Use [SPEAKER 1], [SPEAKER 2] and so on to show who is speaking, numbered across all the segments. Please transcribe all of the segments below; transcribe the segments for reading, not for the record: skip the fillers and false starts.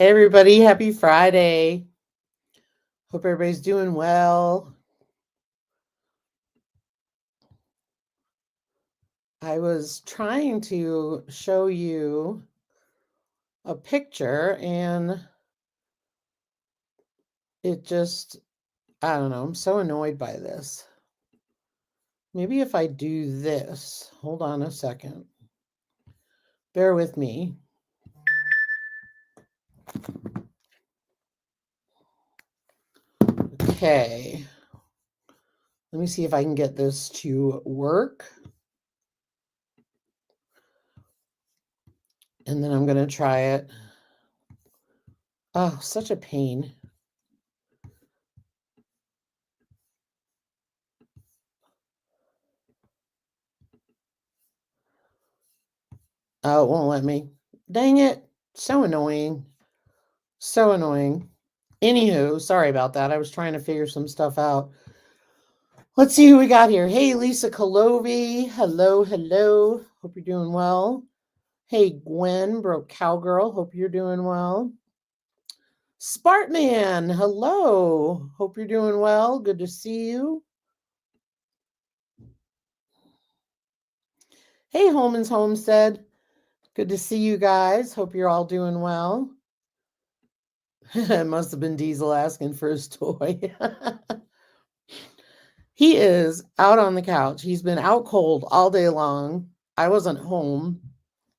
[SPEAKER 1] everybody, happy Friday. Hope everybody's doing well. I was trying to show you a picture and it just, I don't know, I'm so annoyed by this. Maybe if I do this, hold on a second. Bear with me. Okay. Let me see if I can get this to work. And then I'm going to try it. Oh, such a pain. Oh, it won't let me. Dang it. So annoying. So annoying. Anywho, sorry about that. I was trying to figure some stuff out. Let's see who we got here. Hey, Lisa Colovi. Hello, hello. Hope you're doing well. Hey, Gwen, Broke Cowgirl. Hope you're doing well. Spartman. Hello. Hope you're doing well. Good to see you. Hey, Holman's Homestead. Good to see you guys. Hope you're all doing well. It must have been Diesel asking for his toy. He is out on the couch. He's been out cold all day long. I wasn't home.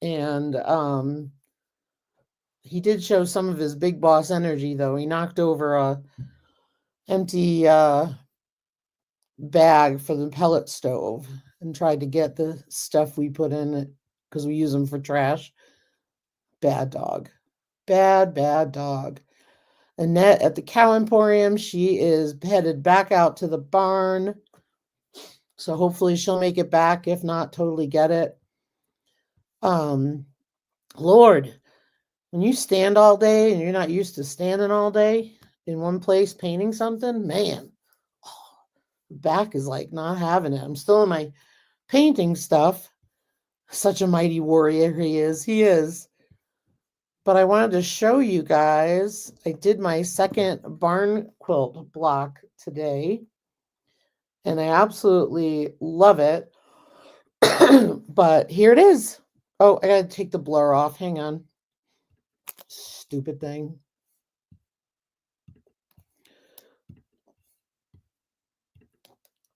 [SPEAKER 1] And he did show some of his big boss energy, though. He knocked over a empty bag for the pellet stove and tried to get the stuff we put in it because we use them for trash. Bad dog. Bad dog. Annette at the Cow Emporium. She is headed back out to the barn. So hopefully she'll make it back. If not, totally get it. Lord, when you stand all day and you're not used to standing all day in one place painting something, man, back is like not having it. I'm still in my painting stuff. Such a mighty warrior he is. He is. But I wanted to show you guys, I did my second barn quilt block today, and I absolutely love it. But here it is. Oh, I got to take the blur off. Hang on. Stupid thing.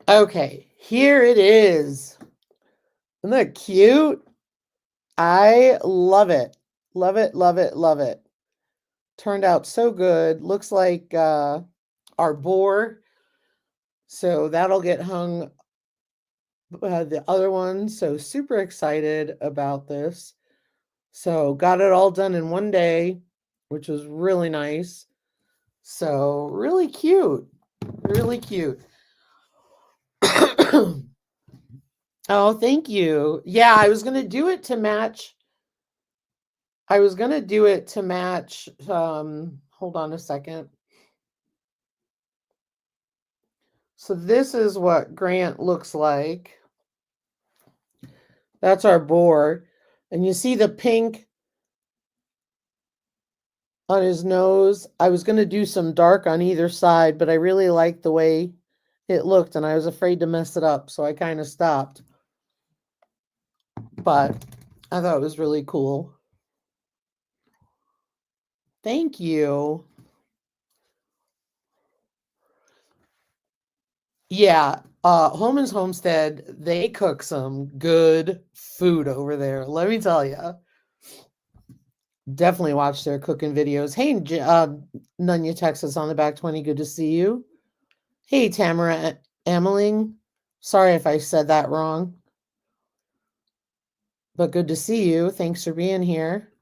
[SPEAKER 1] Okay, here it is. Isn't that cute? I love it. Love it, love it, love it. Turned out so good. Looks like our boar. So that'll get hung the other one. So super excited about this. So got it all done in one day, which was really nice. So really cute. Really cute. Oh, thank you. Yeah, I was going to do it to match. Hold on a second. So this is what Grant looks like. That's our boar. And you see the pink on his nose. I was going to do some dark on either side, but I really liked the way it looked and I was afraid to mess it up. So I kind of stopped. But I thought it was really cool. Thank you. Yeah, Holman's Homestead, they cook some good food over there. Let me tell you. Definitely watch their cooking videos. Hey, Nunya, Texas on the back 20. Good to see you. Hey, Tamara Ameling. Sorry if I said that wrong. But good to see you. Thanks for being here.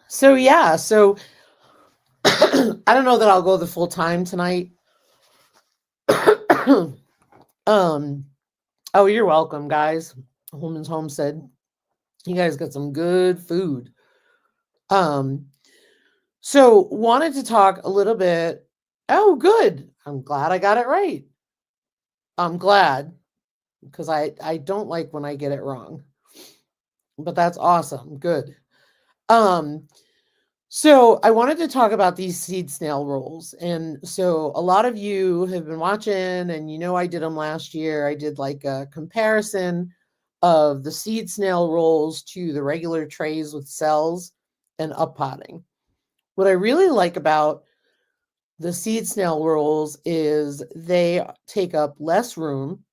[SPEAKER 1] So, yeah. So, I don't know that I'll go the full time tonight. Oh, you're welcome, guys. Holman's Homestead. You guys got some good food. So wanted to talk a little bit. Oh, good. I'm glad I got it right. I'm glad because I don't like when I get it wrong. But that's awesome. Good. So I wanted to talk about these seed snail rolls. And so a lot of you have been watching, and I did them last year. I did like a comparison of the seed snail rolls to the regular trays with cells and up potting. What I really like about the seed snail rolls is they take up less room.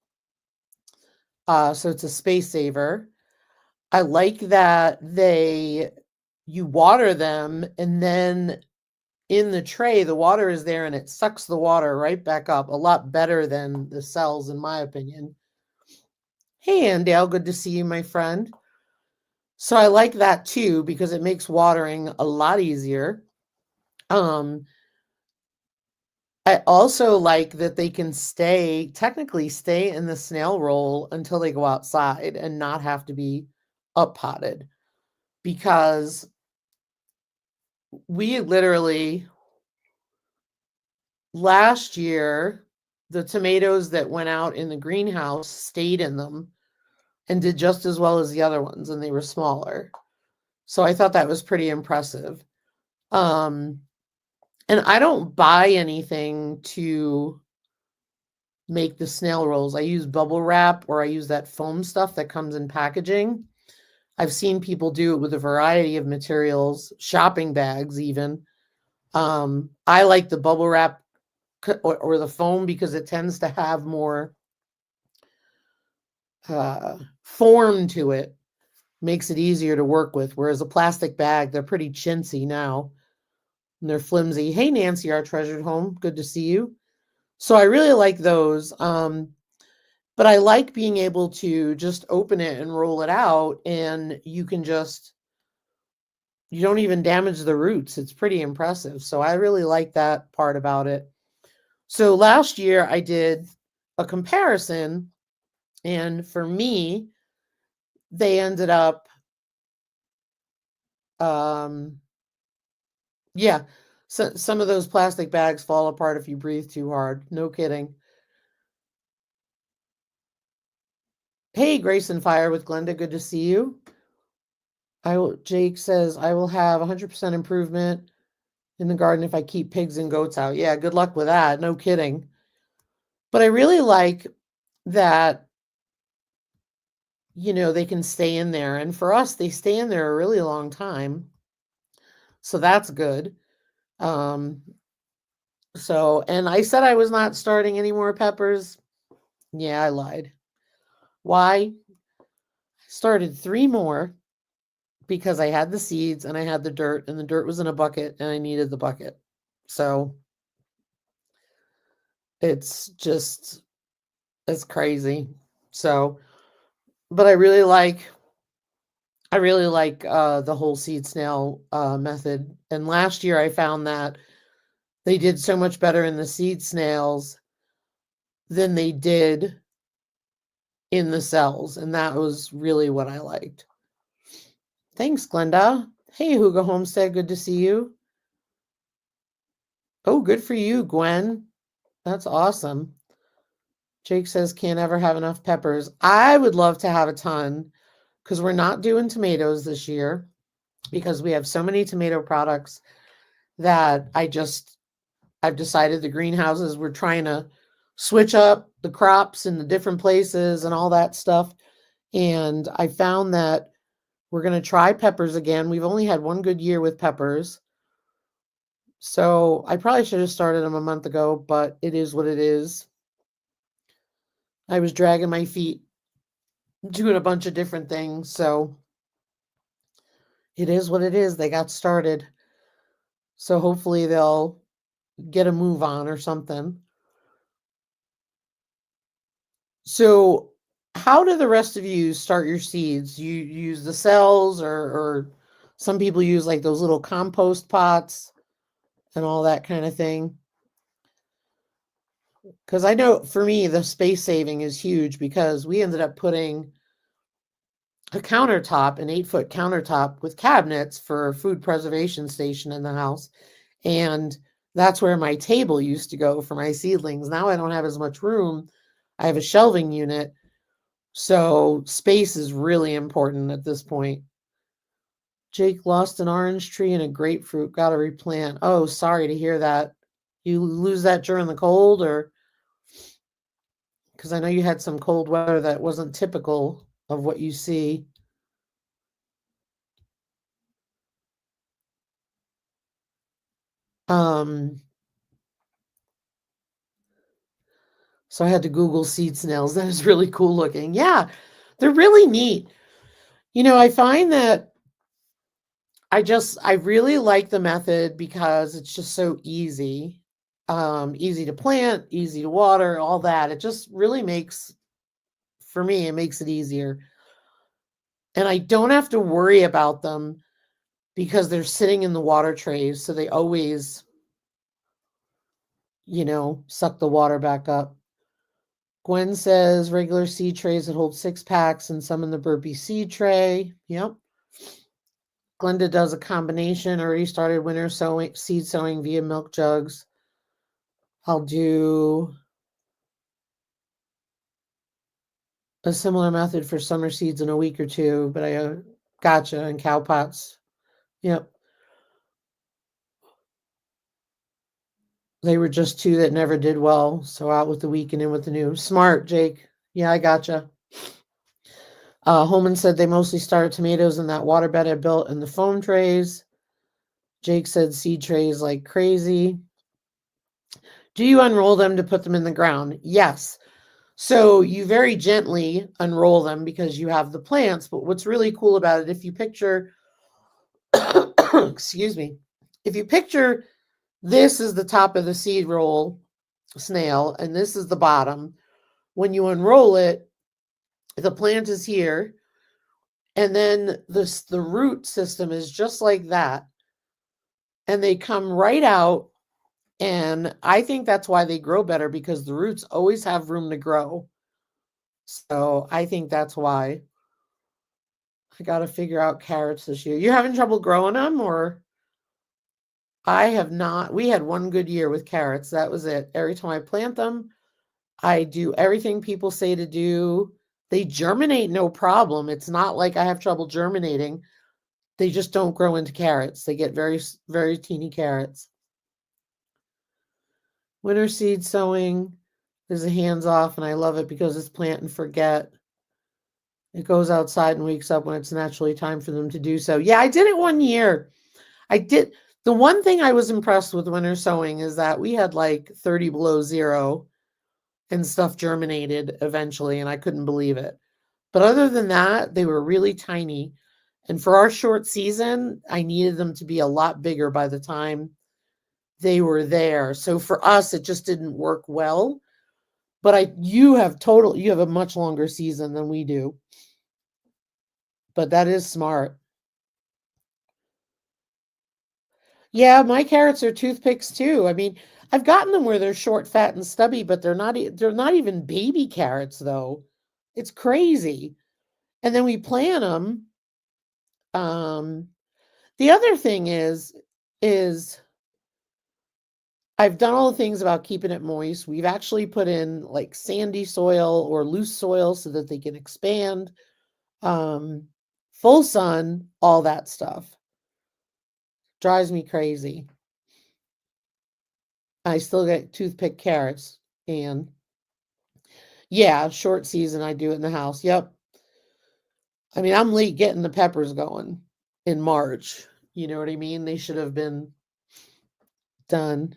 [SPEAKER 1] So it's a space saver. I like that you water them, and then in the tray, the water is there and it sucks the water right back up, a lot better than the cells, in my opinion. Hey, Andale, good to see you, my friend. So I like that too because it makes watering a lot easier. I also like that they can technically stay in the snail roll until they go outside and not have to be up potted, because we literally last year, the tomatoes that went out in the greenhouse stayed in them and did just as well as the other ones, and they were smaller. So I thought that was pretty impressive. And I don't buy anything to make the snail rolls. I use bubble wrap, or I use that foam stuff that comes in packaging. I've seen people do it with a variety of materials, shopping bags even. I like the bubble wrap or the foam because it tends to have more form to it, makes it easier to work with. Whereas a plastic bag, they're pretty chintzy now and they're flimsy. Hey, Nancy, our treasured home. Good to see you. So I really like those. But I like being able to just open it and roll it out, and you don't even damage the roots. It's pretty impressive. So I really like that part about it. So last year I did a comparison, and for me, they ended up, yeah, so some of those plastic bags fall apart if you breathe too hard. No kidding. Hey, Grace and Fire with Glenda, good to see you. Jake says, I will have 100% improvement in the garden if I keep pigs and goats out. Yeah, good luck with that. No kidding. But I really like that, they can stay in there. And for us, they stay in there a really long time. So that's good. And I said I was not starting any more peppers. Yeah, I lied. Why? I started 3 more because I had the seeds and I had the dirt, and the dirt was in a bucket and I needed the bucket. So it's crazy. So, but I really like the whole seed snail method. And last year I found that they did so much better in the seed snails than they did in the cells, and that was really what I liked. Thanks, Glenda. Hey, Hugo Homestead, good to see you. Oh, good for you, Gwen. That's awesome. Jake says can't ever have enough peppers. I would love to have a ton because we're not doing tomatoes this year because we have so many tomato products that I've decided the greenhouses, we're trying to switch up the crops in the different places and all that stuff. And I found that we're going to try peppers again. We've only had one good year with peppers. So I probably should have started them a month ago, but it is what it is. I was dragging my feet doing a bunch of different things. So it is what it is. They got started. So hopefully they'll get a move on or something. So how do the rest of you start your seeds? You use the cells, or some people use like those little compost pots and all that kind of thing? Because I know for me, the space saving is huge because we ended up putting a countertop, an 8-foot countertop with cabinets for a food preservation station in the house. And that's where my table used to go for my seedlings. Now I don't have as much room. I have a shelving unit. So space is really important at this point. Jake lost an orange tree and a grapefruit. Got to replant. Oh, sorry to hear that. You lose that during the cold, or because I know you had some cold weather that wasn't typical of what you see. Um, so I had to Google seed snails. That is really cool looking. Yeah, they're really neat. I find that I really like the method because it's just so easy. Easy to plant, easy to water, all that. It just really makes, for me, it makes it easier. And I don't have to worry about them because they're sitting in the water trays. So they always, suck the water back up. Gwen says regular seed trays that hold 6 packs and some in the burpee seed tray. Yep. Glenda does a combination. Already started winter seed sowing via milk jugs. I'll do a similar method for summer seeds in a week or two, but I gotcha, and cow pots. Yep. They were just two that never did well. So out with the week and in with the new. Smart, Jake. Yeah, I gotcha. Holman said they mostly started tomatoes in that water bed I built in the foam trays. Jake said seed trays like crazy. Do you unroll them to put them in the ground? Yes. So you very gently unroll them because you have the plants. But what's really cool about it, if you picture, excuse me, if you picture this is the top of the seed roll snail and this is the bottom, when you unroll it, the plant is here. And then the root system is just like that. And they come right out. And I think that's why they grow better, because the roots always have room to grow. So I think that's why. I got to figure out carrots this year. You having trouble growing them, or? I have not. We had one good year with carrots. That was it. Every time I plant them, I do everything people say to do. They germinate no problem. It's not like I have trouble germinating. They just don't grow into carrots. They get very, very teeny carrots. Winter seed sowing is a hands off, and I love it because it's plant and forget. It goes outside and wakes up when it's naturally time for them to do so. Yeah, I did it one year. I did. The one thing I was impressed with winter sowing is that we had like 30 below zero and stuff germinated eventually, and I couldn't believe it. But other than that, they were really tiny. And for our short season, I needed them to be a lot bigger by the time they were there. So for us, it just didn't work well. But you have a much longer season than we do. But that is smart. Yeah, my carrots are toothpicks too. I mean, I've gotten them where they're short, fat, and stubby, but they're not even baby carrots though. It's crazy. And then we plant them. The other thing is I've done all the things about keeping it moist. We've actually put in like sandy soil or loose soil so that they can expand. Full sun, all that stuff. Drives me crazy. I still get toothpick carrots. And yeah, short season, I do it in the house. Yep. I mean, I'm late getting the peppers going in March. You know what I mean? They should have been done.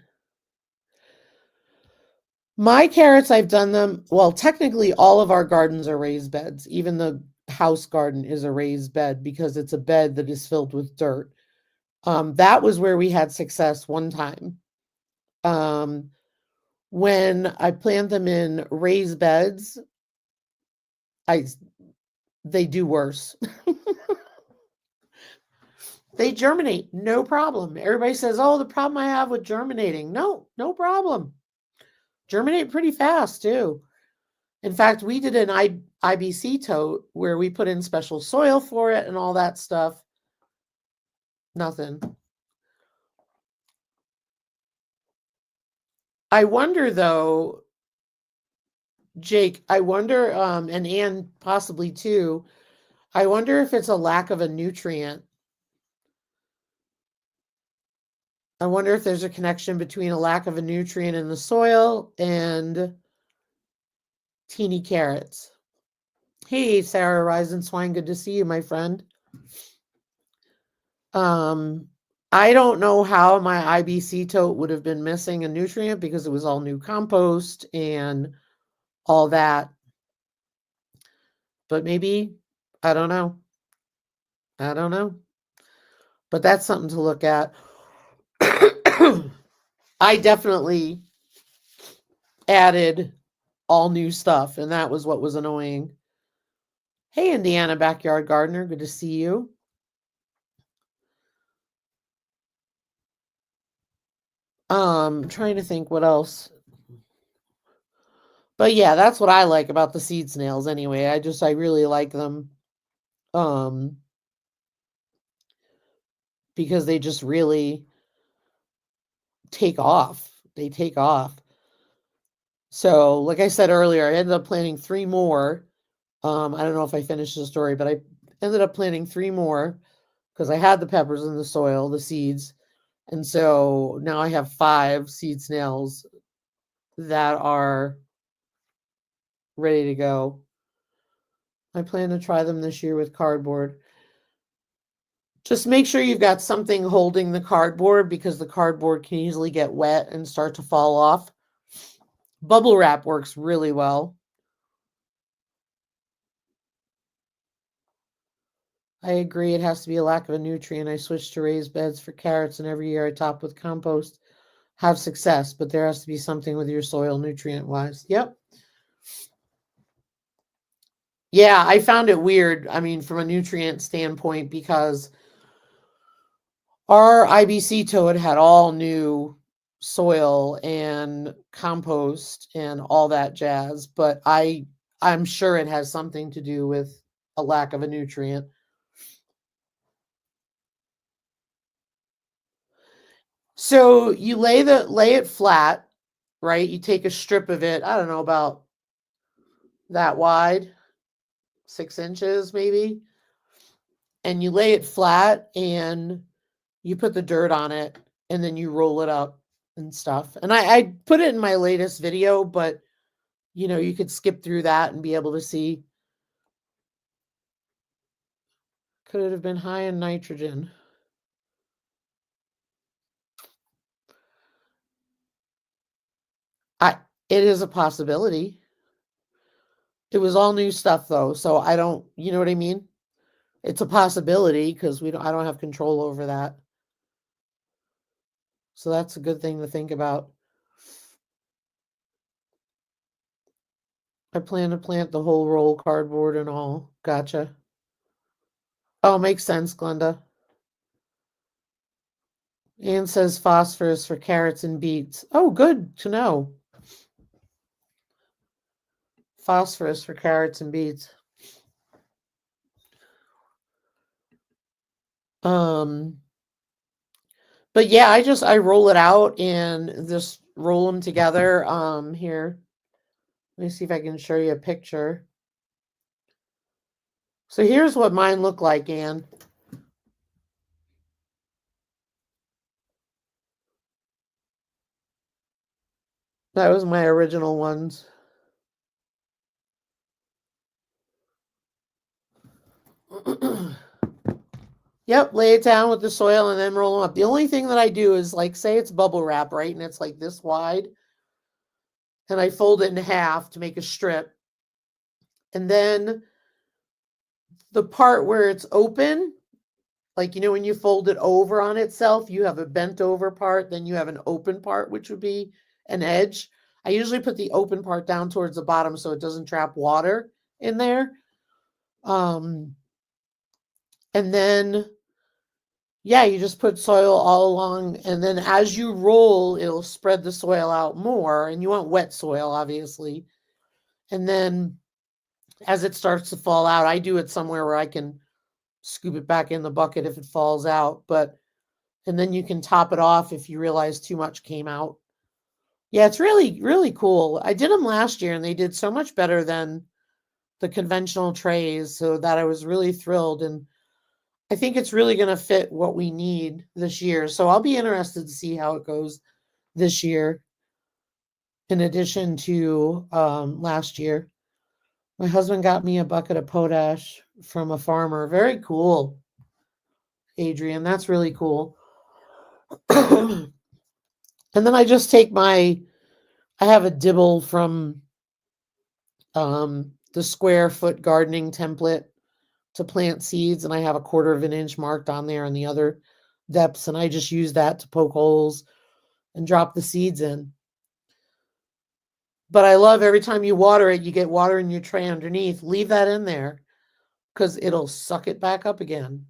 [SPEAKER 1] My carrots, I've done them. Well, technically, all of our gardens are raised beds. Even the house garden is a raised bed because it's a bed that is filled with dirt. That was where we had success one time. When I plant them in raised beds, they do worse. They germinate, no problem. Everybody says, "Oh, the problem I have with germinating." No problem. Germinate pretty fast too. In fact, we did an IBC tote where we put in special soil for it and all that stuff. Nothing. I wonder though, Jake, I wonder, and Ann possibly too, I wonder if it's a lack of a nutrient. I wonder if there's a connection between a lack of a nutrient in the soil and teeny carrots. Hey, Sarah Risenswine, good to see you, my friend. I don't know how my IBC tote would have been missing a nutrient because it was all new compost and all that. But maybe, I don't know. I don't know. But that's something to look at. I definitely added all new stuff, and that was what was annoying. Hey, Indiana Backyard Gardener, good to see you. Trying to think what else. But yeah, that's what I like about the seed snails anyway. I really like them. Um, because they just really take off. They take off. So, like I said earlier, I ended up planting 3 more. I don't know if I finished the story, but I ended up planting 3 more because I had the peppers in the soil, the seeds. And so now I have 5 seed snails that are ready to go. I plan to try them this year with cardboard. Just make sure you've got something holding the cardboard because the cardboard can easily get wet and start to fall off. Bubble wrap works really well. I agree. It has to be a lack of a nutrient. I switched to raised beds for carrots, and every year I top with compost. Have success, but there has to be something with your soil nutrient wise. Yep. Yeah, I found it weird. I mean, from a nutrient standpoint, because our IBC toad had all new soil and compost and all that jazz, but I'm sure it has something to do with a lack of a nutrient. So you lay it flat, right? You take a strip of it, I don't know, about that wide, 6 inches maybe, and you lay it flat and you put the dirt on it and then you roll it up and stuff. And I put it in my latest video, but you could skip through that and be able to see. Could it have been high in nitrogen? I it is a possibility. It was all new stuff though, so I don't, you know what I mean? It's a possibility because I don't have control over that. So that's a good thing to think about. I plan to plant the whole roll cardboard and all. Gotcha. Oh, makes sense, Glenda. Anne says phosphorus for carrots and beets. Oh, good to know. Phosphorus for carrots and beets. But yeah, I roll it out and just roll them together. Here, let me see if I can show you a picture. So here's what mine look like, Anne. That was my original ones. Yep, lay it down with the soil and then roll them up. The only thing that I do is like, say it's bubble wrap, right? And it's like this wide. And I fold it in half to make a strip. And then the part where it's open, like, when you fold it over on itself, you have a bent over part, then you have an open part, which would be an edge. I usually put the open part down towards the bottom so it doesn't trap water in there. And then, yeah, you just put soil all along. And then as you roll, it'll spread the soil out more. And you want wet soil, obviously. And then as it starts to fall out, I do it somewhere where I can scoop it back in the bucket if it falls out. And then you can top it off if you realize too much came out. Yeah, it's really, really cool. I did them last year and they did so much better than the conventional trays, so that I was really thrilled. And I think it's really going to fit what we need this year. So I'll be interested to see how it goes this year in addition to last year. My husband got me a bucket of potash from a farmer. Very cool, Adrian. That's really cool. And then I just take I have a dibble from the square foot gardening template to plant seeds, and I have a 1/4 of an inch marked on there and the other depths, and I just use that to poke holes and drop the seeds in. But I love every time you water it, you get water in your tray underneath. Leave that in there because it'll suck it back up again.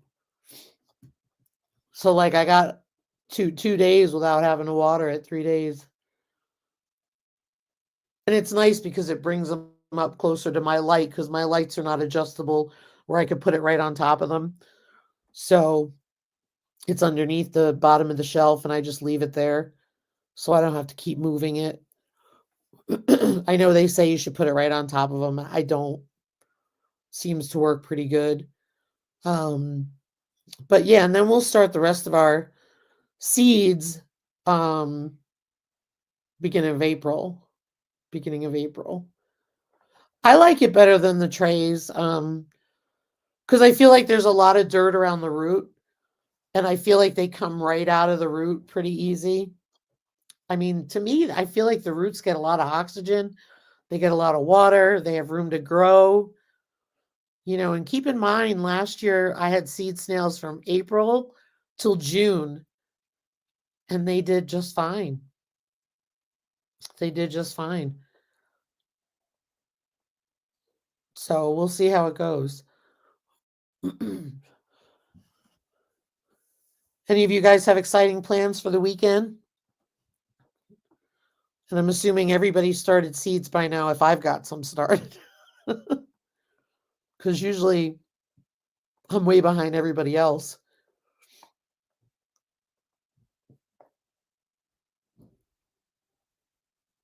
[SPEAKER 1] So like I got two days without having to water it, 3 days. And it's nice because it brings them up closer to my light because my lights are not adjustable where I could put it right on top of them. So it's underneath the bottom of the shelf and I just leave it there so I don't have to keep moving it. I know they say you should put it right on top of them. I don't. Seems to work pretty good. But yeah, and then we'll start the rest of our seeds beginning of April. Beginning of April. I like it better than the trays because I feel like there's a lot of dirt around the root and I feel like they come right out of the root pretty easy. I mean, to me, I feel like the roots get a lot of oxygen. They get a lot of water. They have room to grow. And keep in mind, last year I had seed snails from April till June, and they did just fine. They did just fine. So we'll see how it goes. Any of you guys have exciting plans for the weekend? And I'm assuming everybody started seeds by now if I've got some started. Because usually I'm way behind everybody else.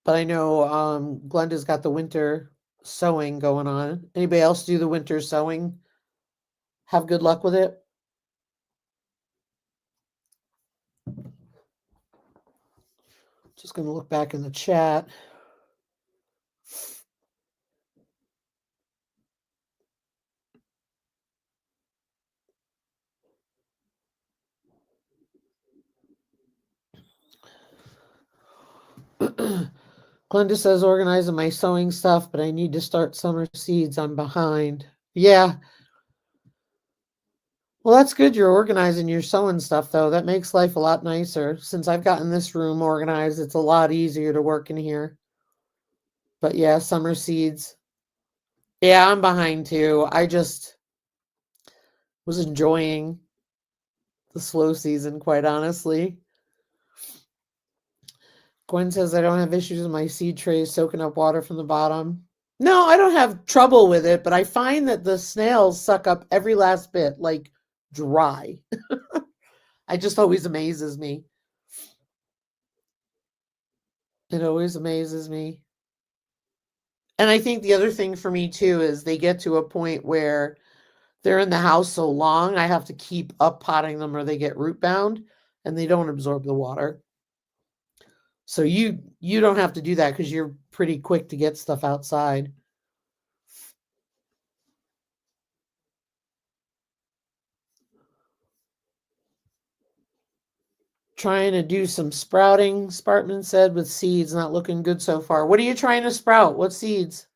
[SPEAKER 1] But I know Glenda's got the winter sowing going on. Anybody else do the winter sowing? Have good luck with it? Just going to look back in the chat. Glenda says, organizing my sewing stuff, but I need to start summer seeds. I'm behind. Yeah. Well, that's good you're organizing your sewing stuff, though. That makes life a lot nicer. Since I've gotten this room organized, it's a lot easier to work in here. But yeah, summer seeds. Yeah, I'm behind too. I just was enjoying the slow season, quite honestly. Gwen says, I don't have issues with my seed trays soaking up water from the bottom. No, I don't have trouble with it, but I find that the snails suck up every last bit, like dry. It just always amazes me. It always amazes me. And I think the other thing for me too is they get to a point where they're in the house so long, I have to keep up potting them or they get root bound and they don't absorb the water. So you don't have to do that because you're pretty quick to get stuff outside. Trying to do some sprouting, Spartman said, with seeds. Not looking good so far. What are you trying to sprout? What seeds?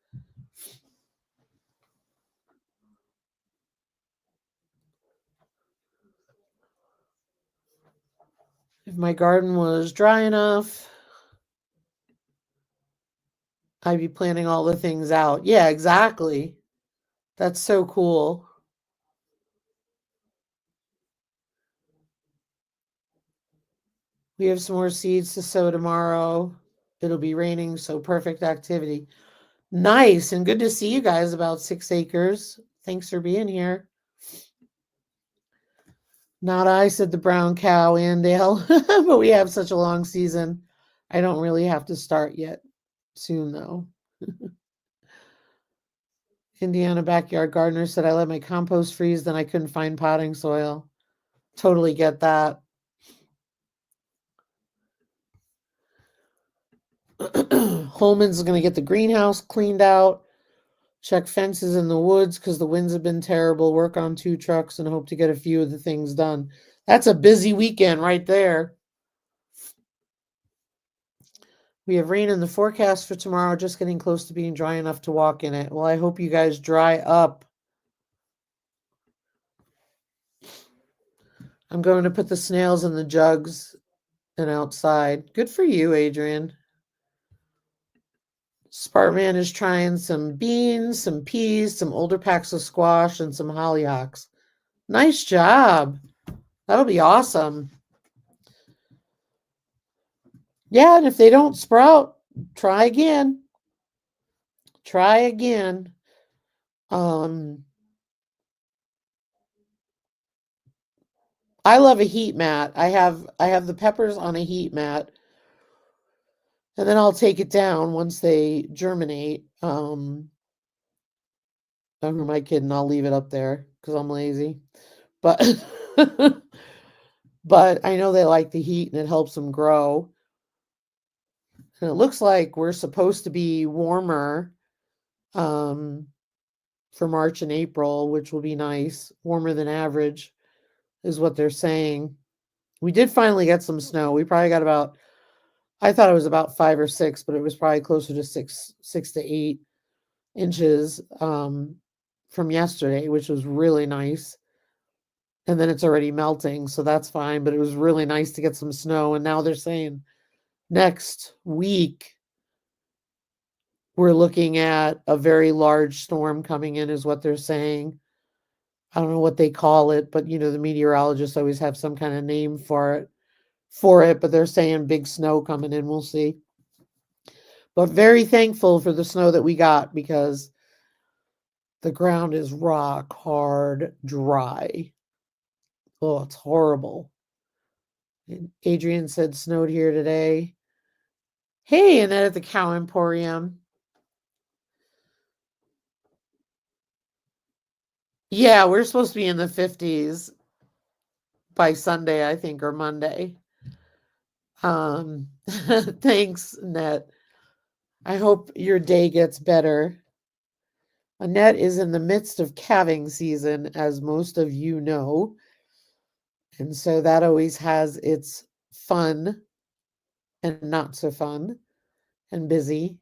[SPEAKER 1] If my garden was dry enough, I'd be planting all the things out. Yeah, exactly. That's so cool. We have some more seeds to sow tomorrow. It'll be raining, so perfect activity. Nice, and good to see you guys about 6 acres. Thanks for being here. Not I, said the brown cow, Andale. But we have such a long season. I don't really have to start yet. Soon, though. Indiana backyard gardener said I let my compost freeze, then I couldn't find potting soil. Totally get that. Holman's going to get the greenhouse cleaned out, check fences in the woods because the winds have been terrible, work on 2 trucks, and hope to get a few of the things done. That's a busy weekend right there. We have rain in the forecast for tomorrow, just getting close to being dry enough to walk in it. Well, I hope you guys dry up. I'm going to put the snails in the jugs and outside. Good for you, Adrian. Spartman is trying some beans, some peas, some older packs of squash, and some hollyhocks. Nice job. That'll be awesome. Yeah, and if they don't sprout, try again. Try again. I love a heat mat. I have the peppers on a heat mat. And then I'll take it down once they germinate. Who am I kidding? I'll leave it up there because I'm lazy. But but I know they like the heat and it helps them grow. And it looks like we're supposed to be warmer for March and April, which will be nice. Warmer than average is what they're saying. We did finally get some snow. We probably got about, I thought it was about 5 or 6, but it was probably closer to 6 to 8 inches from yesterday, which was really nice. And then it's already melting, so that's fine. But it was really nice to get some snow. And now they're saying next week we're looking at a very large storm coming in, is what they're saying. I don't know what they call it, but the meteorologists always have some kind of name for it. But they're saying big snow coming in. We'll see. But very thankful for the snow that we got because the ground is rock hard dry. Oh, it's horrible. And Adrian said snowed here today. Hey, Annette at the Cow Emporium. Yeah, we're supposed to be in the 50s by Sunday, I think, or Monday. Thanks, Annette. I hope your day gets better. Annette is in the midst of calving season, as most of you know. And so that always has its fun and not so fun and busy.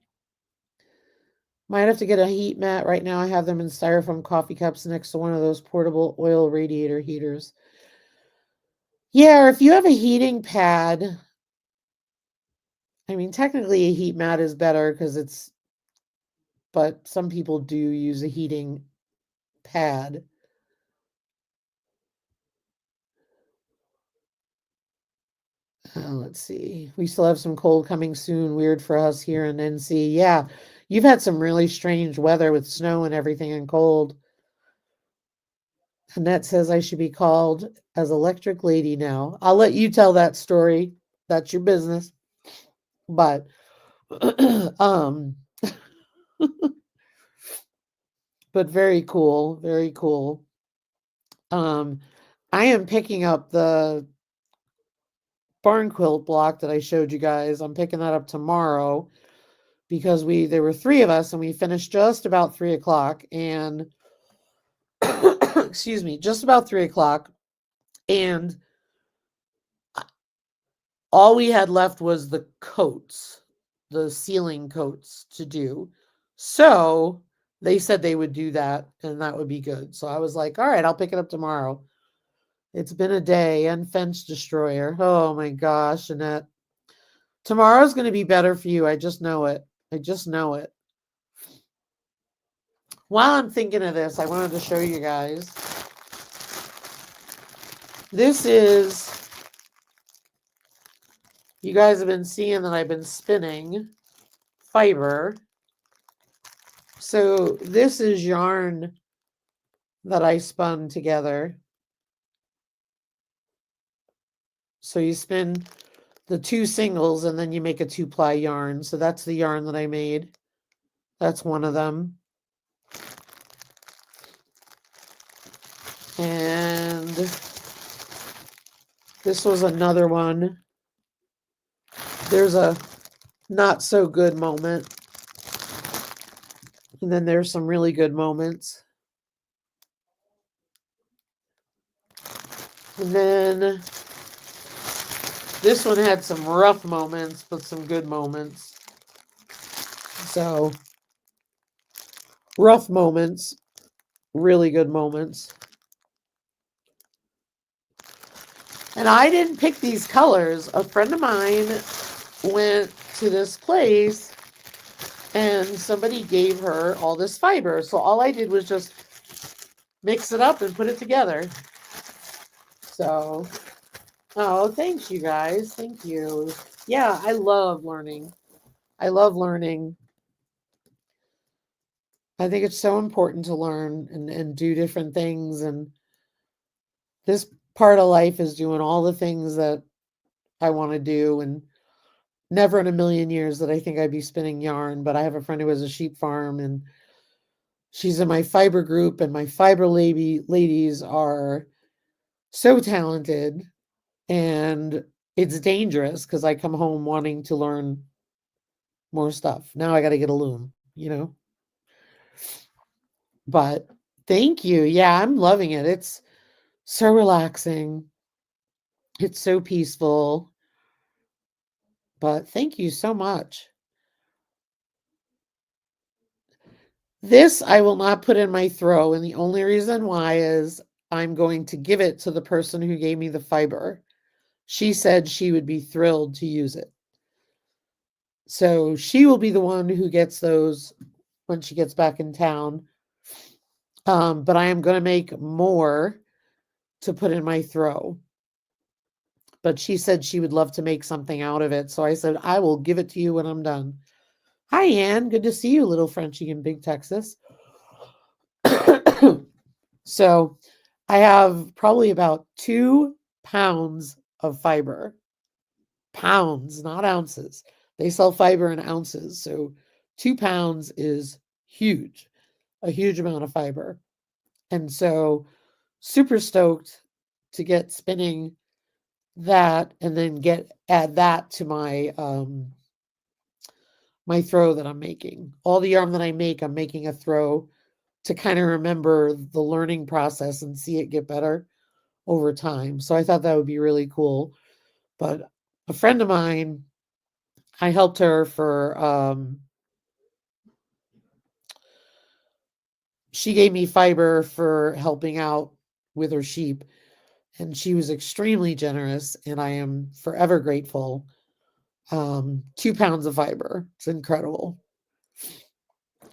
[SPEAKER 1] Might have to get a heat mat. Right now I have them in styrofoam coffee cups next to one of those portable oil radiator heaters. Yeah, or if you have a heating pad, I mean, technically a heat mat is better because but some people do use a heating pad. Let's see. We still have some cold coming soon. Weird for us here in NC. Yeah, you've had some really strange weather with snow and everything and cold. Annette says I should be called as Electric Lady now. I'll let you tell that story. That's your business. But but very cool, very cool. I am picking up the barn quilt block that I showed you guys. I'm picking that up tomorrow because there were 3 of us and we finished just about 3 o'clock and excuse me, just about 3 o'clock. And all we had left was the coats, the ceiling coats to do. So they said they would do that and that would be good. So I was like, all right, I'll pick it up tomorrow. It's been a day. And Fence Destroyer. Oh my gosh, Annette. Tomorrow's going to be better for you. I just know it. I just know it. While I'm thinking of this, I wanted to show you guys. This is, you guys have been seeing that I've been spinning fiber. So this is yarn that I spun together. So you spin the 2 singles and then you make a 2-ply yarn. So that's the yarn that I made. That's one of them. And this was another one. There's a not so good moment. And then there's some really good moments. And then this one had some rough moments, but some good moments. So, rough moments, really good moments. And I didn't pick these colors. A friend of mine went to this place and somebody gave her all this fiber. So all I did was just mix it up and put it together. So, oh, thanks, you guys. Thank you. Yeah, I love learning. I love learning. I think it's so important to learn and do different things. And this part of life is doing all the things that I want to do. And never in a million years that I think I'd be spinning yarn. But I have a friend who has a sheep farm and she's in my fiber group, and my fiber ladies are so talented, and it's dangerous because I come home wanting to learn more stuff. Now I got to get a loom, you know? But thank you. Yeah, I'm loving it. It's so relaxing. It's so peaceful. But thank you so much. This I will not put in my throw, and the only reason why is I'm going to give it to the person who gave me the fiber. She said she would be thrilled to use it. So she will be the one who gets those when she gets back in town. But I am going to make more to put in my throw. But she said she would love to make something out of it. So I said, I will give it to you when I'm done. Hi, Ann. Good to see you, little Frenchie in Big Texas. So I have probably about 2 pounds of fiber. Pounds, not ounces. They sell fiber in ounces. So 2 pounds is huge, a huge amount of fiber. And so super stoked to get spinning that and then add that to my throw that I'm making. All the yarn that I make, I'm making a throw to kind of remember the learning process and see it get better over time. So I thought that would be really cool. But a friend of mine, I helped her for she gave me fiber for helping out with her sheep, and she was extremely generous, and I am forever grateful. 2 pounds of fiber. It's incredible.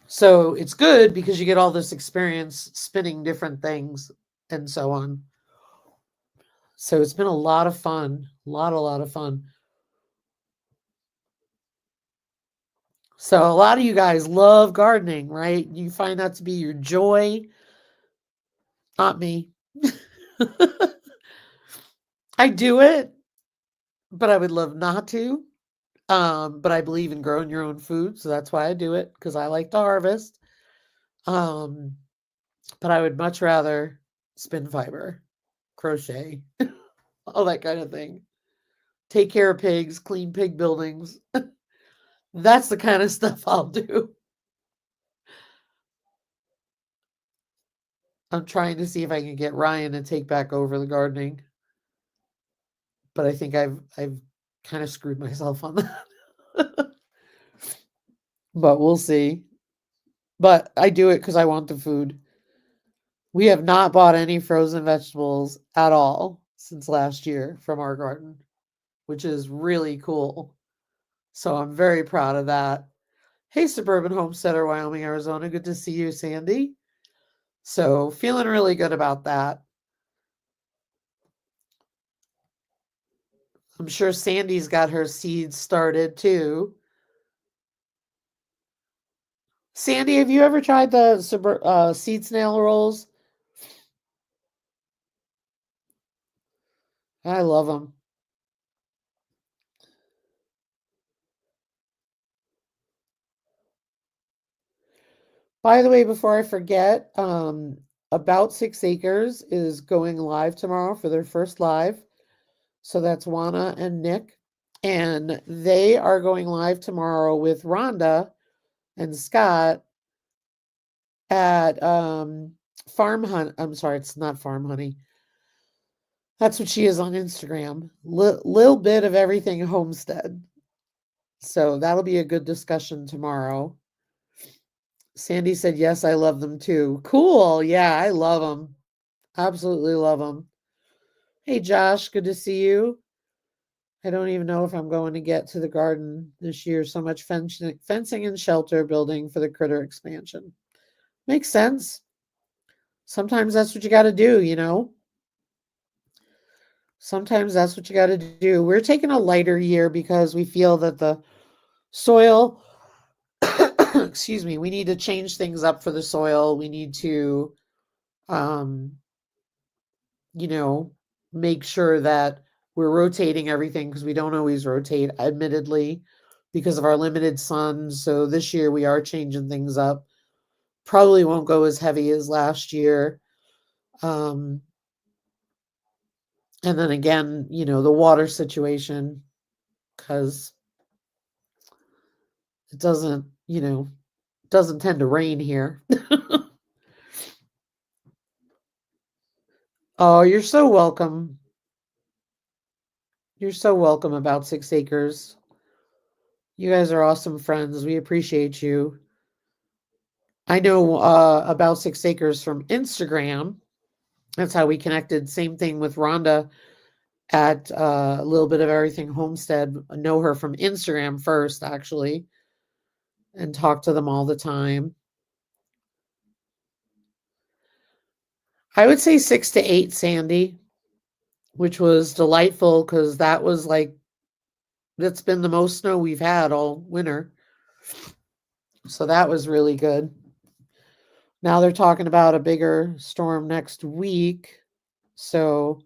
[SPEAKER 1] So it's good because you get all this experience spinning different things and so on. So it's been a lot of fun. A lot of fun. So a lot of you guys love gardening, right? You find that to be your joy. Not me. I do it, but I would love not to. But I believe in growing your own food, so that's why I do it, because I like to harvest. Um, but I would much rather spin fiber, crochet, all that kind of thing. Take care of pigs, clean pig buildings. That's the kind of stuff I'll do. I'm trying to see if I can get Ryan to take back over the gardening, but I think I've kind of screwed myself on that. But we'll see. But I do it because I want the food. We have not bought any frozen vegetables at all since last year from our garden, which is really cool. So I'm very proud of that. Hey, Suburban Homesteader, Wyoming, Arizona. Good to see you, Sandy. So feeling really good about that. I'm sure Sandy's got her seeds started too. Sandy, have you ever tried the seed snail rolls? I love them. By the way, before I forget, About 6 Acres is going live tomorrow for their first live. So that's Juana and Nick. And they are going live tomorrow with Rhonda and Scott at Farm Hunt. I'm sorry, it's not Farm Honey. That's what she is on Instagram. Little bit of everything homestead. So that'll be a good discussion tomorrow. Sandy said, yes, I love them too. Cool. Yeah, I love them. Absolutely love them. Hey, Josh, good to see you. I don't even know if I'm going to get to the garden this year. So much fencing and shelter building for the critter expansion. Makes sense. Sometimes that's what you got to do, you know? Sometimes that's what you got to do. We're taking a lighter year because we feel that the soil, excuse me, we need to change things up for the soil. We need to, um, you know, make sure that we're rotating everything because we don't always rotate, admittedly, because of our limited sun. So this year we are changing things up. Probably won't go as heavy as last year. Um, and then again, you know, the water situation, because it doesn't, you know, doesn't tend to rain here. Oh, you're so welcome. You're so welcome about 6 Acres. You guys are awesome friends. We appreciate you. I know about 6 Acres from Instagram. That's how we connected. Same thing with Rhonda at a little bit of everything homestead. I know her from Instagram first, actually, and talk to them all the time. I would say 6 to 8, Sandy, which was delightful because that was like, that's been the most snow we've had all winter. So that was really good. Now they're talking about a bigger storm next week. So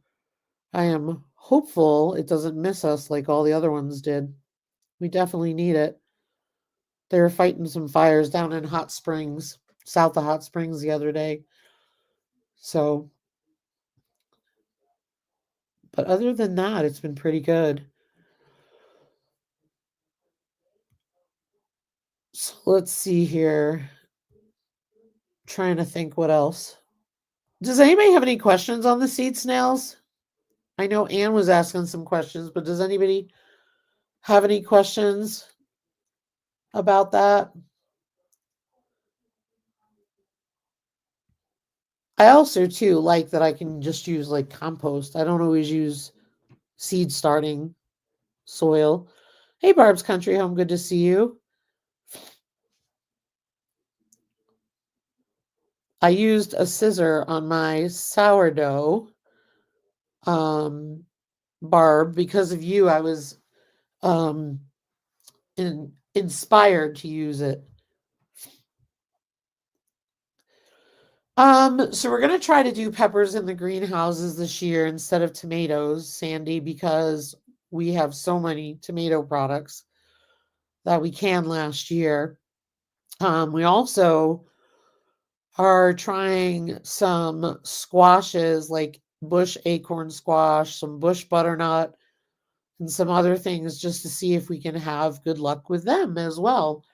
[SPEAKER 1] I am hopeful it doesn't miss us like all the other ones did. We definitely need it. They were fighting some fires down in Hot Springs, south of Hot Springs the other day. So, but other than that, it's been pretty good. So let's see here. Trying to think what else. Does anybody have any questions on the seed snails? I know Anne was asking some questions, but does anybody have any questions about that? I also too like that I can just use like compost. I don't always use seed starting soil. Hey Barb's Country Home, good to see you. I used a scissor on my sourdough, Barb, because of you. I was um, inspired to use it. So we're gonna try to do peppers in the greenhouses this year instead of tomatoes, Sandy, because we have so many tomato products that we can last year. We also are trying some squashes like bush acorn squash, some bush butternut, and some other things just to see if we can have good luck with them as well.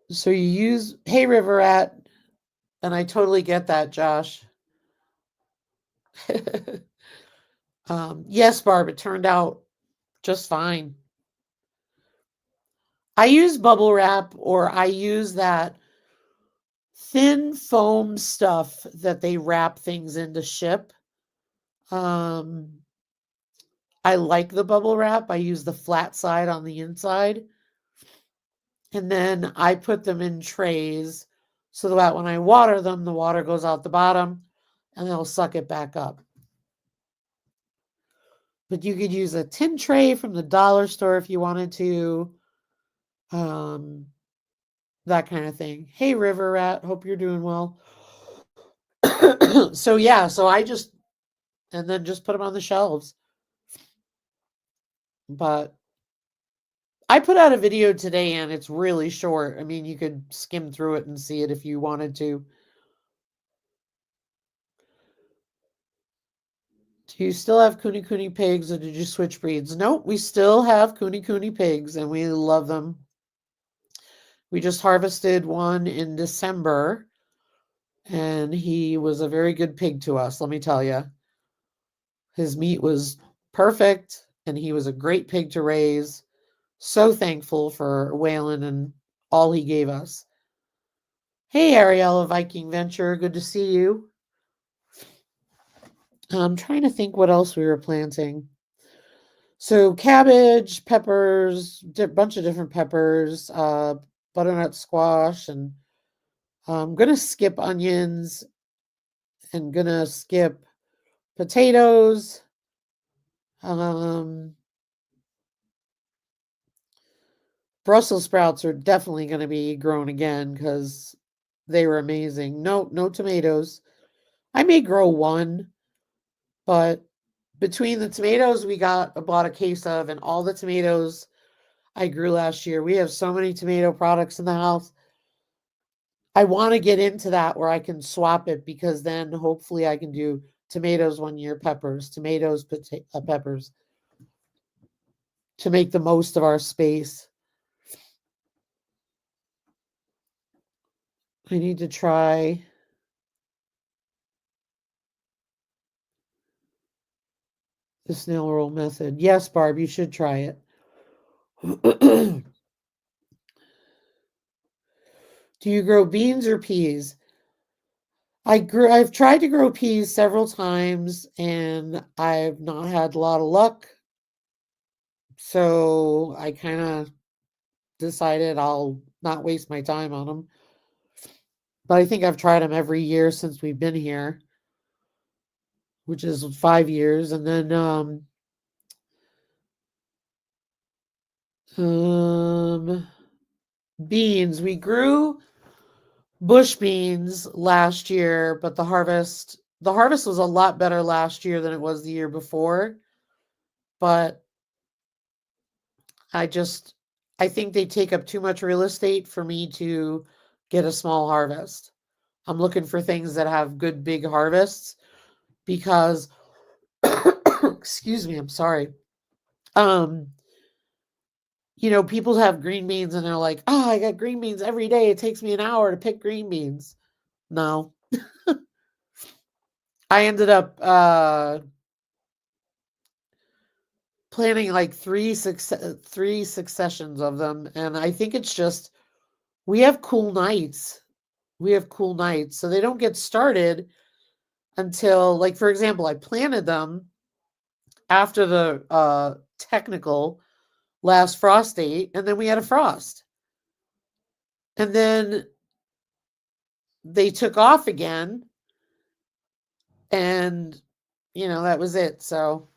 [SPEAKER 1] So you use Hey River Rat, and I totally get that, Josh. Yes, Barb, it turned out just fine. I use bubble wrap or I use that thin foam stuff that they wrap things in to ship. Um, I like the bubble wrap. I use the flat side on the inside. And then I put them in trays so that when I water them, the water goes out the bottom and they'll suck it back up. But you could use a tin tray from the dollar store if you wanted to. That kind of thing. Hey, River Rat, hope you're doing well. So yeah, so I just and then just put them on the shelves. But I put out a video today and it's really short. I mean, you could skim through it and see it if you wanted to. Do you still have Kuni Kuni pigs or did you switch breeds? Nope, we still have Kuni Kuni pigs and we love them. We just harvested one in December and he was a very good pig to us, let me tell you. His meat was perfect and he was a great pig to raise. So thankful for Waylon and all he gave us. Hey, Ariella Viking Venture, good to see you. I'm trying to think what else we were planting. So cabbage, peppers, bunch of different peppers, butternut squash, and I'm gonna skip onions and gonna skip potatoes. Brussels sprouts are definitely gonna be grown again because they were amazing. No tomatoes. I may grow one, but between the tomatoes we bought a case of and all the tomatoes I grew last year, we have so many tomato products in the house. I want to get into that where I can swap it because then hopefully I can do tomatoes one year, peppers, tomatoes, peppers to make the most of our space. I need to try the snail roll method. Yes, Barb, you should try it. Do you grow beans or peas? I've tried to grow peas several times and I've not had a lot of luck. So I kind of decided I'll not waste my time on them. But I think I've tried them every year since we've been here, which is 5 years. And then beans. We grew bush beans last year, but the harvest was a lot better last year than it was the year before. But I think they take up too much real estate for me to get a small harvest. I'm looking for things that have good big harvests because excuse me, I'm sorry. People have green beans and they're like, "Oh, I got green beans every day. It takes me an hour to pick green beans." No. I ended up planning like three successions of them, and I think it's just we have cool nights. We have cool nights, so they don't get started until, like, for example, I planted them after the technical last frost date, and then we had a frost. And then they took off again, and that was it. So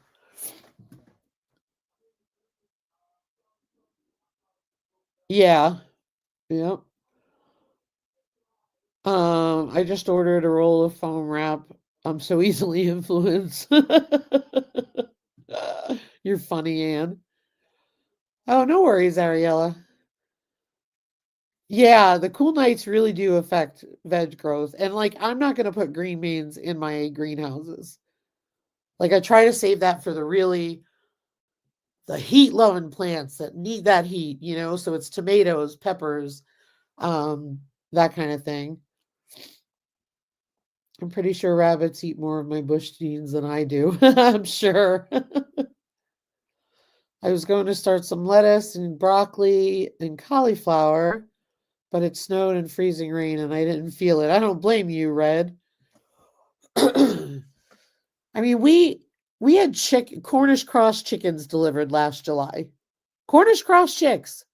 [SPEAKER 1] yeah. Yep. I just ordered a roll of foam wrap. I'm so easily influenced. You're funny, Anne. Oh, no worries, Ariella. Yeah, the cool nights really do affect veg growth. And like I'm not gonna put green beans in my greenhouses. Like I try to save that for the heat loving plants that need that heat, so it's tomatoes, peppers, um, that kind of thing. I'm pretty sure rabbits eat more of my bush beans than I do. I'm sure. I was going to start some lettuce and broccoli and cauliflower, but it snowed and freezing rain and I didn't feel it. I don't blame you, Red. I mean, we had Cornish cross chickens delivered last July. Cornish cross chicks,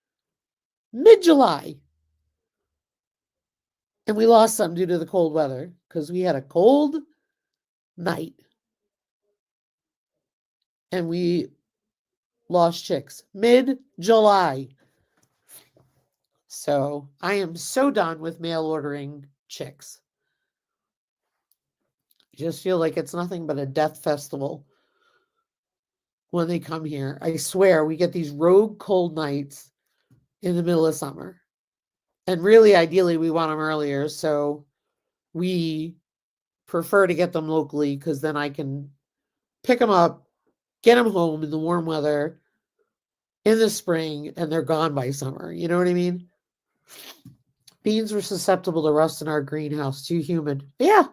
[SPEAKER 1] mid-July. And we lost some due to the cold weather because we had a cold night and we lost chicks mid-July. So I am so done with mail ordering chicks. I just feel like it's nothing but a death festival when they come here. I swear, we get these rogue cold nights in the middle of summer. And really, ideally, we want them earlier. So we prefer to get them locally because then I can pick them up, get them home in the warm weather in the spring, and they're gone by summer. You know what I mean? Beans were susceptible to rust in our greenhouse, too humid. Yeah,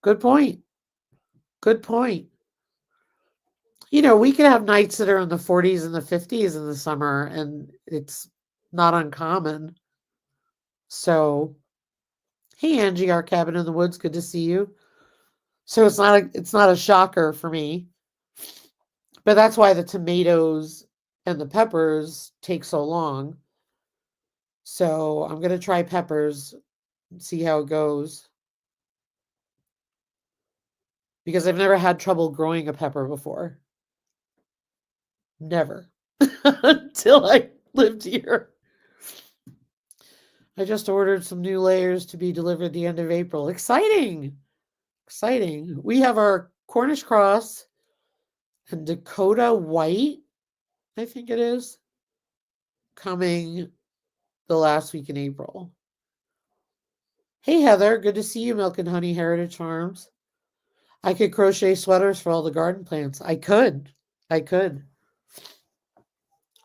[SPEAKER 1] good point. Good point. We can have nights that are in the 40s and the 50s in the summer, and it's not uncommon. So, hey Angie, our cabin in the woods, good to see you. So it's not a shocker for me. But that's why the tomatoes and the peppers take so long. So I'm going to try peppers and see how it goes. Because I've never had trouble growing a pepper before. Never. Until I lived here. I just ordered some new layers to be delivered the end of April. Exciting. Exciting. We have our Cornish cross and Dakota white, I think it is, coming the last week in April. Hey, Heather, good to see you, Milk and Honey Heritage Farms. I could crochet sweaters for all the garden plants. I could. I could.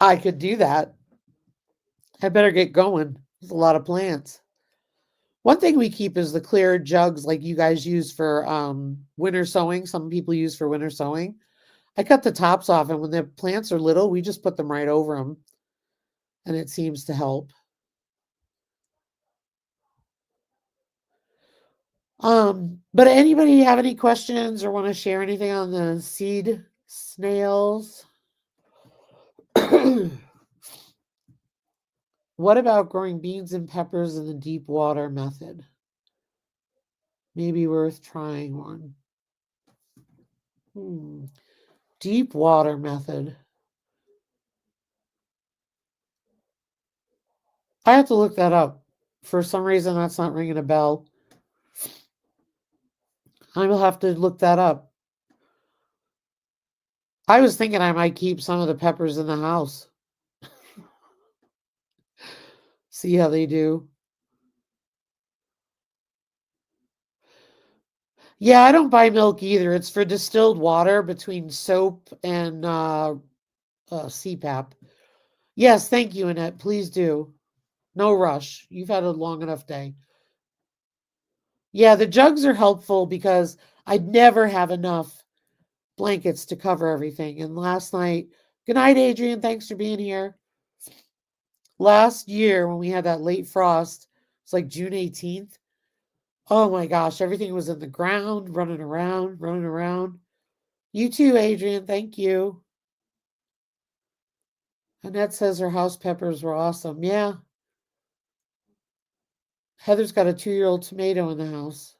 [SPEAKER 1] I could do that. I better get going. There's a lot of plants. One thing we keep is the clear jugs like you guys use for winter sowing. Some people use for winter sowing. I cut the tops off, and when the plants are little, we just put them right over them, and it seems to help. But anybody have any questions or want to share anything on the seed snails? What about growing beans and peppers in the deep water method? Maybe worth trying one. Deep water method. I have to look that up. For some reason, that's not ringing a bell. I will have to look that up. I was thinking I might keep some of the peppers in the house. See how they do. Yeah, I don't buy milk either. It's for distilled water between soap and CPAP. Yes, thank you, Annette. Please do. No rush. You've had a long enough day. Yeah, the jugs are helpful because I'd never have enough blankets to cover everything. And last night, good night, Adrian. Thanks for being here. Last year, when we had that late frost, it's like June 18th. Oh my gosh, everything was in the ground, running around, running around. You too, Adrian. Thank you. Annette says her house peppers were awesome. Yeah. Heather's got a 2-year-old tomato in the house.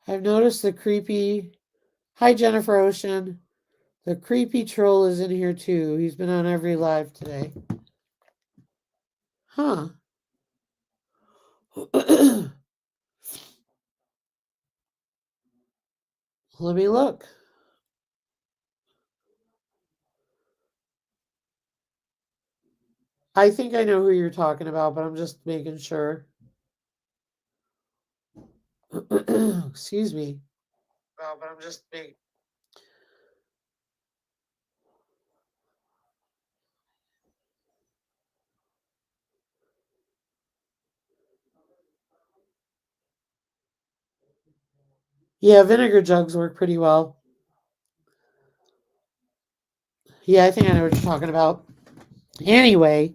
[SPEAKER 1] I've noticed the creepy. Hi, Jennifer Ocean. The creepy troll is in here too. He's been on every live today. Huh. Let me look. I think I know who you're talking about, but I'm just making sure. Excuse me. But I'm just making. Yeah, vinegar jugs work pretty well. Yeah, I think I know what you're talking about. Anyway,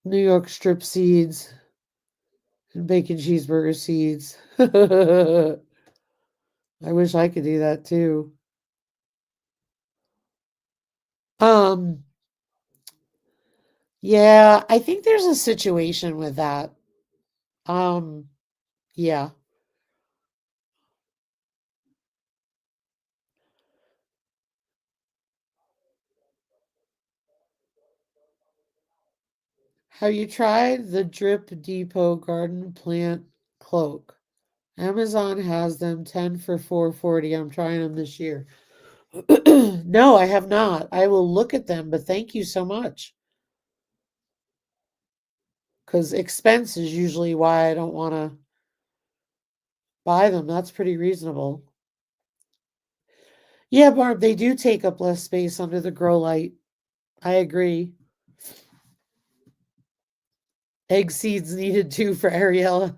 [SPEAKER 1] New York strip seeds and bacon cheeseburger seeds. I wish I could do that too. Um, yeah, I think there's a situation with that. Um, yeah. Have you tried the Drip Depot garden plant cloak? Amazon has them 10 for 440. I'm trying them this year. No, I have not. I will look at them, but thank you so much. Because expense is usually why I don't want to buy them. That's pretty reasonable. Yeah, Barb, they do take up less space under the grow light. I agree. Egg seeds needed too for Ariella.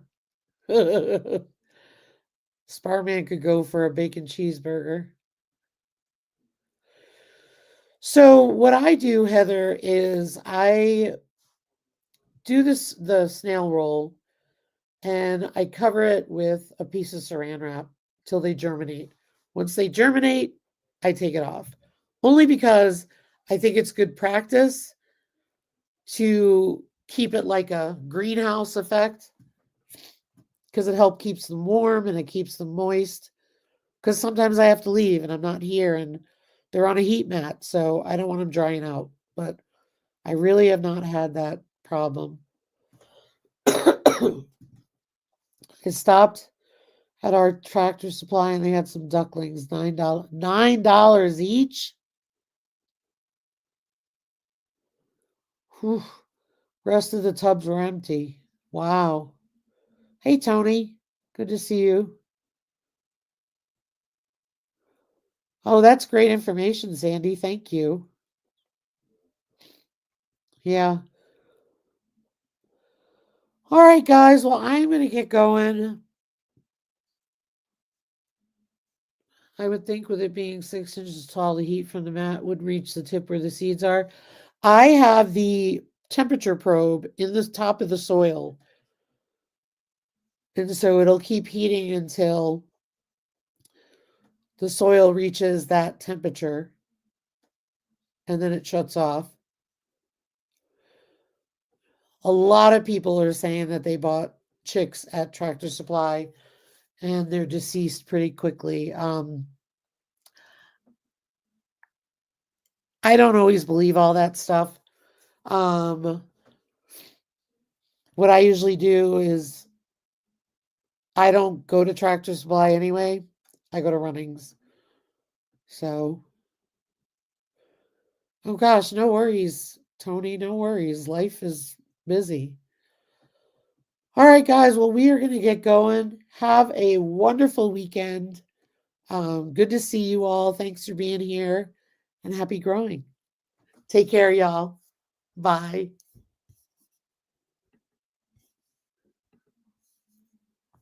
[SPEAKER 1] Sparman could go for a bacon cheeseburger. So what I do, Heather, is I do the snail roll and I cover it with a piece of saran wrap till they germinate. Once they germinate, I take it off. Only because I think it's good practice to keep it like a greenhouse effect because it helps keeps them warm and it keeps them moist. Because sometimes I have to leave and I'm not here and they're on a heat mat, so I don't want them drying out. But I really have not had that problem. I stopped at our Tractor Supply and they had some ducklings, $9 each. Whew. Rest of the tubs were empty. Wow. Hey Tony, good to see you. Oh, that's great information, Sandy. Thank you. Yeah. All right, guys. Well, I'm going to get going. I would think with it being 6 inches tall, the heat from the mat would reach the tip where the seeds are. I have the temperature probe in the top of the soil. And so it'll keep heating until the soil reaches that temperature. And then it shuts off. A lot of people are saying that they bought chicks at Tractor Supply and they're deceased pretty quickly. I don't always believe all that stuff. What I usually do is I don't go to Tractor Supply anyway. I go to Runnings. So, oh gosh, no worries, Tony. No worries. Life is busy. All right, guys. Well, we are going to get going. Have a wonderful weekend. Good to see you all. Thanks for being here and happy growing. Take care, y'all. Bye.